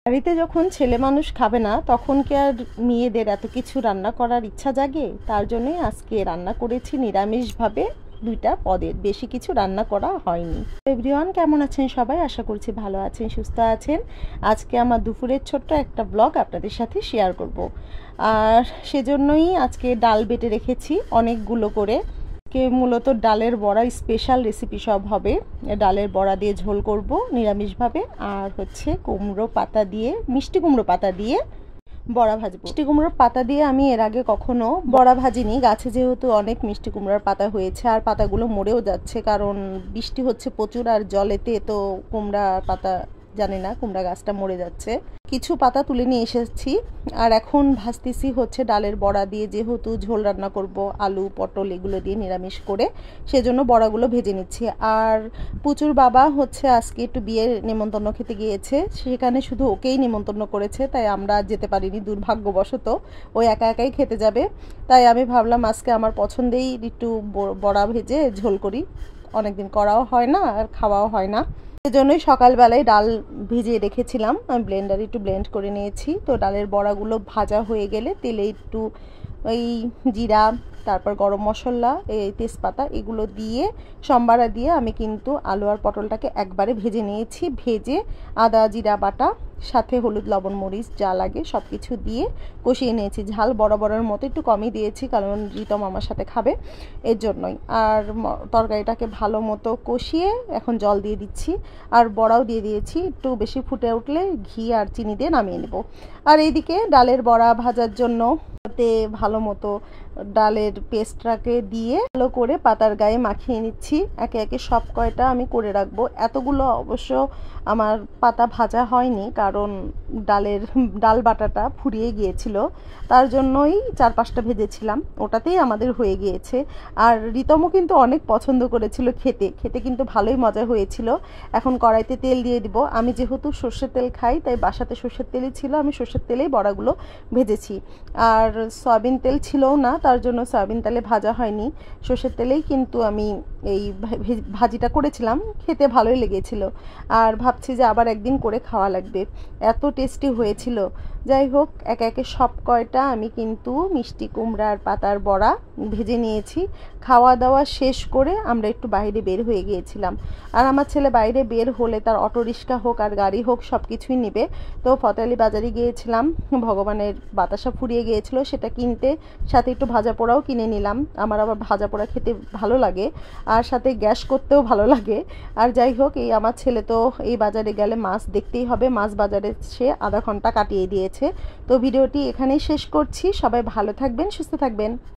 বাড়িতে যখন ছেলে মানুষ খাবে না তখন কি আর মেয়েদের এত কিছু রান্না করার ইচ্ছা জাগে? তার জন্যই আজকে রান্না করেছি নিরামিষভাবে, 2টা পদের, বেশি কিছু রান্না করা হয়নি। এভরিওয়ান, কেমন আছেন সবাই? আশা করছি ভালো আছেন, সুস্থ আছেন। আজকে আমার দুপুরের ছোট্ট একটা ব্লগ আপনাদের সাথে শেয়ার করব, আর সেজন্যই আজকে ডাল বেটে রেখেছি অনেকগুলো করে। মূলত ডালের বড়া স্পেশাল রেসিপি সব হবে। ডালের বড়া দিয়ে ঝোল করব নিরামিষভাবে, আর হচ্ছে কুমড়ো পাতা দিয়ে, মিষ্টি কুমড়ো পাতা দিয়ে বড়া ভাজবো। মিষ্টি কুমড়োর পাতা দিয়ে আমি এর আগে কখনো বড়া ভাজিনি। গাছে যেহেতু অনেক মিষ্টি কুমড়োর পাতা হয়েছে, আর পাতাগুলো মরেও যাচ্ছে কারণ বৃষ্টি হচ্ছে প্রচুর, আর জলেতে তো কুমড়া পাতা, জানি না, কুমড়া গাছটা মরে যাচ্ছে। কিছু পাতা তুলে নিয়ে এসেছি, আর এখন ভাজতেছি হচ্ছে ডালের বড়া দিয়ে। যেহেতু ঝোল রান্না করব আলু পটল এগুলো দিয়ে নিরামিষ করে, সেজন্য বড়াগুলো ভেজে নিচ্ছি। আর পুচুর বাবা হচ্ছে আজকে একটু বিয়ের নেমন্তন্ন খেতে গিয়েছে, সেখানে শুধু ওকেই নেমন্তন্ন করেছে, তাই আমরা যেতে পারিনি দুর্ভাগ্যবশত। ও একা একাই খেতে যাবে, তাই আমি ভাবলাম আজকে আমার পছন্দেই একটু বড়া ভেজে ঝোল করি। অনেকদিন করাও হয় না আর খাওয়াও হয় না, সেজন্যই সকালবেলায় ডাল ভিজিয়ে রেখেছিলাম। আমি ব্লেন্ডারে একটু ব্লেন্ড করে নিয়েছি। তো ডালের বড়াগুলো ভাজা হয়ে গেলে তেলে একটু ওই জিরা, তারপর গরম মশলা, এই তেজপাতা এগুলো দিয়ে সম্বারা দিয়ে আমি কিন্তু আলু আর পটলটাকে একবারে ভেজে নিয়েছি। ভেজে আদা জিরা বাটা, সাথে হলুদ লবণ মরিচ যা লাগে সব কিছু দিয়ে কষিয়ে নিয়েছি। ঝাল বরাবরের মতো একটু কমই দিয়েছি, কারণ রিতম আমার সাথে খাবে, এর জন্যই। আর তরকারিটাকে ভালো মতো কষিয়ে এখন জল দিয়ে দিচ্ছি, আর বড়াও দিয়ে দিয়েছি। একটু বেশি ফুটে উঠলে ঘি আর চিনি দিয়ে নামিয়ে নেব। আর এইদিকে ডালের বড়া ভাজার জন্য ভালো মতো ডালের পেস্টটাকে দিয়ে ভালো করে পাতার গায়ে মাখিয়ে নিচ্ছি। একে একে সব কয়টা আমি করে রাখবো। এতগুলো অবশ্য আমার পাতা ভাজা হয়নি, কারণ ডাল বাটাটা ফুরিয়ে গিয়েছিল, তার জন্যই 4-5টা ভেজেছিলাম, ওটাতেই আমাদের হয়ে গিয়েছে। আর রিতমও কিন্তু অনেক পছন্দ করেছিল খেতে, কিন্তু ভালোই মজা হয়েছিল। এখন কড়াইতে তেল দিয়ে দিব। আমি যেহেতু সর্ষের তেল খাই, তাই বাসাতে সর্ষের তেলই ছিল, আমি সর্ষের তেলেই বড়াগুলো ভেজেছি। আর সয়াবিন তেল ছিলও না, তার জন্য সয়াবিন তেলে ভাজা হয়নি, সর্ষের তেলেই কিন্তু আমি এই ভাজিটা করেছিলাম। খেতে ভালোই লেগেছিল, আর ভাবছি যে আবার একদিন করে খাওয়া লাগবে, এত টেস্টি হয়েছিল। যাই হোক, একে একে সব কয়টা আমি কিন্তু মিষ্টি কুমড়ার পাতার বড়া ভেজে নিয়েছি। খাওয়া দাওয়া শেষ করে আমরা একটু বাইরে বের হয়ে গিয়েছিলাম। আর আমার ছেলে বাইরে বের হলে তার অটো রিক্সা হোক আর গাড়ি হোক সব কিছুই নেবে। তো ফতেয়ালি বাজারে গিয়েছিলাম, ভগবানের বাতাসা ফুরিয়ে গিয়েছিল, সেটা কিনতে, সাথে একটু ভাজা পোড়াও কিনে নিলাম। আমার আবার ভাজা পোড়া খেতে ভালো লাগে, আর সাথে গ্যাস করতেও ভালো লাগে। আর যাই হোক, এই আমার ছেলে তো এই বাজারে গেলে মাছ দেখতেই হবে, মাছ বাজারে সে আধা ঘন্টা কাটিয়ে দিয়েছে। তো ভিডিওটি এখানেই শেষ করছি। সবাই ভালো থাকবেন, সুস্থ থাকবেন।